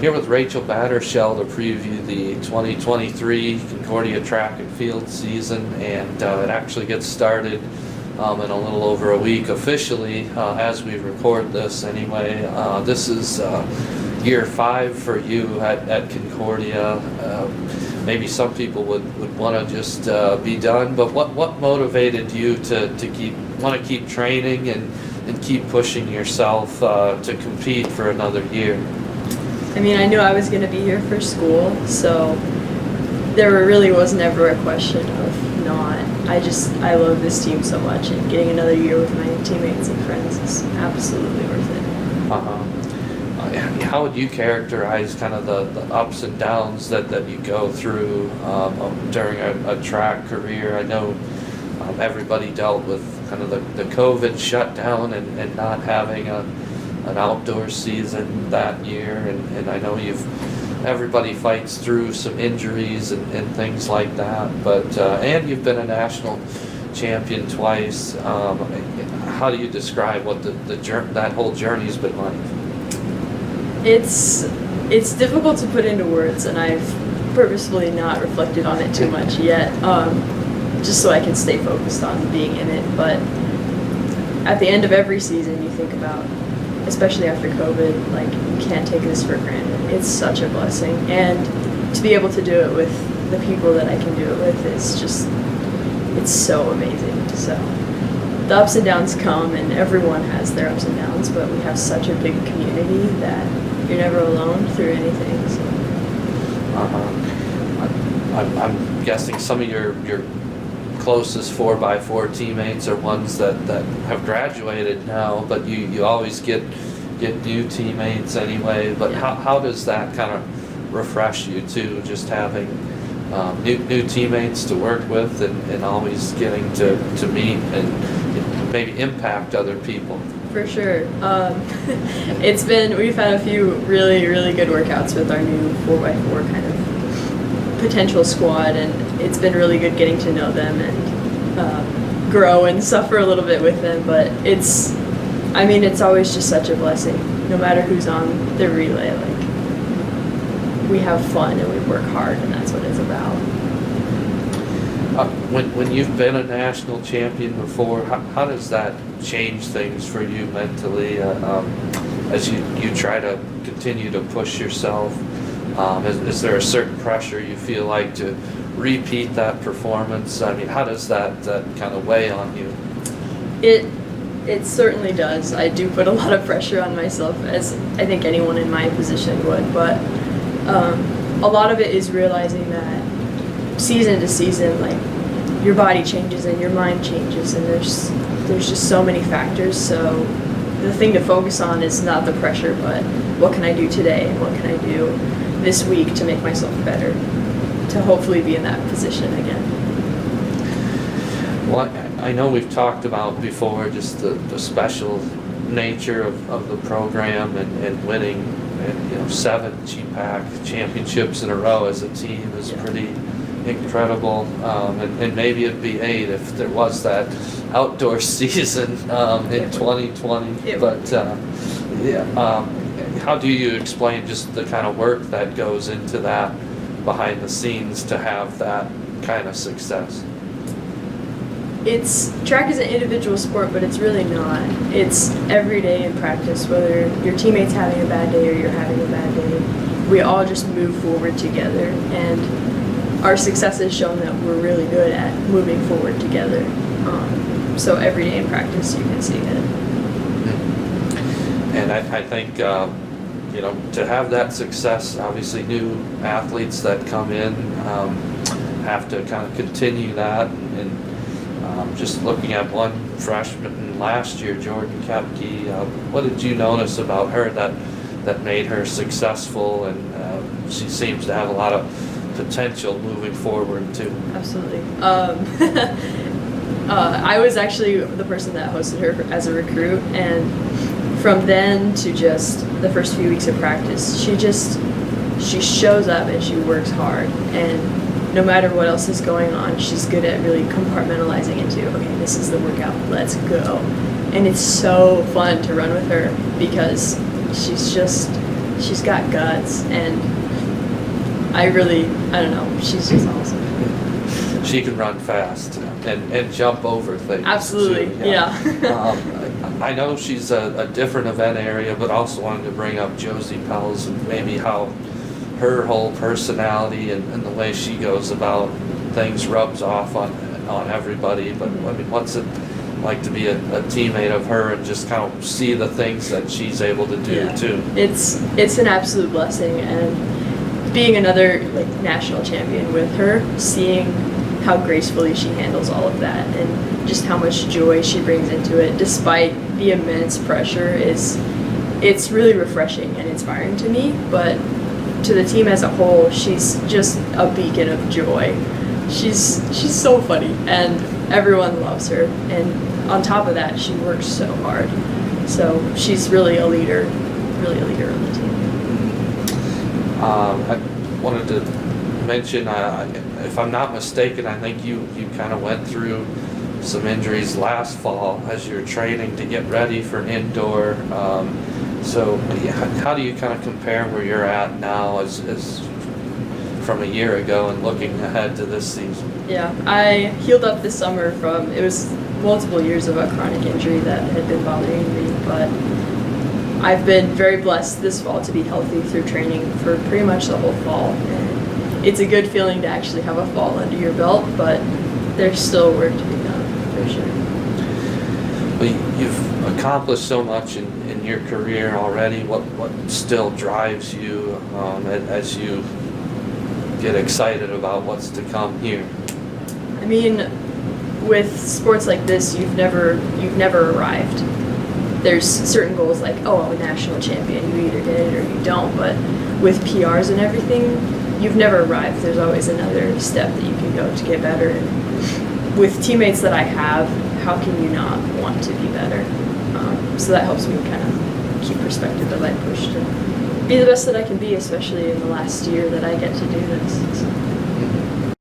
here with Rachel Battershell to preview the 2023 Concordia Track and Field season, and it actually gets started in a little over a week officially as we record this anyway. This is year 5 for you at Concordia. Maybe some people would want to just be done, but what motivated you to keep training and keep pushing yourself to compete for another year? I mean, I knew I was going to be here for school, so there really was never a question of not. I love this team so much, and getting another year with my teammates and friends is absolutely worth it. How would you characterize kind of the ups and downs that you go through during a track career? I know everybody dealt with kind of the COVID shutdown and not having an outdoor season that year, and I know everybody fights through some injuries and things like that, but and you've been a national champion twice. How do you describe what that whole journey's been like? It's difficult to put into words, and I've purposefully not reflected on it too much yet, just so I can stay focused on being in it. But at the end of every season, you think about, especially after COVID, like, you can't take this for granted. It's such a blessing, and to be able to do it with the people that I can do it with is just, it's so amazing. So the ups and downs come, and everyone has their ups and downs, but we have such a big community that you're never alone through anything. So. I'm guessing some of your closest 4x4 teammates are ones that have graduated now, but you always get new teammates anyway. But yeah. How does that kind of refresh you too, just having new teammates to work with and always getting to meet and maybe impact other people? For sure. We've had a few really, really good workouts with our new 4x4 kind of potential squad, and it's been really good getting to know them and grow and suffer a little bit with them. But it's always just such a blessing, no matter who's on the relay. Like, we have fun and we work hard, and that's what it's about. When you've been a national champion before, how does that change things for you mentally as you try to continue to push yourself? Is there a certain pressure you feel like to repeat that performance? I mean, how does that kind of weigh on you? It certainly does. I do put a lot of pressure on myself, as I think anyone in my position would, but a lot of it is realizing that season to season, like, your body changes and your mind changes, and there's just so many factors. So the thing to focus on is not the pressure, but what can I do today and what can I do this week to make myself better, to hopefully be in that position again. Well, I know we've talked about before just the special nature of the program and winning 7 GPAC championships in a row as a team is pretty incredible, and maybe it'd be 8 if there was that outdoor season in 2020. But how do you explain just the kind of work that goes into that behind the scenes to have that kind of success? Track is an individual sport, but it's really not. It's every day in practice, whether your teammate's having a bad day or you're having a bad day. We all just move forward together, and our success has shown that we're really good at moving forward together. So every day in practice, you can see it. And I think to have that success, obviously new athletes that come in have to kind of continue that. And just looking at one freshman last year, Jordan Kepke, what did you notice about her that made her successful? And she seems to have a lot of potential moving forward too. Absolutely. I was actually the person that hosted her as a recruit, and from then to just the first few weeks of practice, she shows up and she works hard, and no matter what else is going on, she's good at really compartmentalizing into, okay, this is the workout, let's go. And it's so fun to run with her because she's just she's got guts, and I don't know, she's just awesome. She can run fast and jump over things. Absolutely, too, yeah. I know she's a different event area, but also wanted to bring up Josie Pels and maybe how her whole personality and the way she goes about things rubs off on everybody. But I mean, what's it like to be a teammate of her and just kind of see the things that she's able to do too? It's an absolute blessing, and being another like national champion with her, seeing how gracefully she handles all of that and just how much joy she brings into it despite the immense pressure it's really refreshing and inspiring to me. But to the team as a whole, she's just a beacon of joy. She's so funny and everyone loves her, and on top of that she works so hard, so she's really a leader on the team. I wanted to mention, if I'm not mistaken, I think you kind of went through some injuries last fall as you were training to get ready for indoor. So how do you kind of compare where you're at now as from a year ago and looking ahead to this season? Yeah, I healed up this summer it was multiple years of a chronic injury that had been bothering me, but I've been very blessed this fall to be healthy through training for pretty much the whole fall. And it's a good feeling to actually have a fall under your belt, but there's still work to be done, for sure. Well, you've accomplished so much in your career already. What still drives you as you get excited about what's to come here? I mean, with sports like this, you've never arrived. There's certain goals like, oh, I'm a national champion, you either get it or you don't, but with PRs and everything, you've never arrived. There's always another step that you can go to get better, and with teammates that I have, how can you not want to be better? So that helps me kind of keep perspective as I push to be the best that I can be, especially in the last year that I get to do this. So.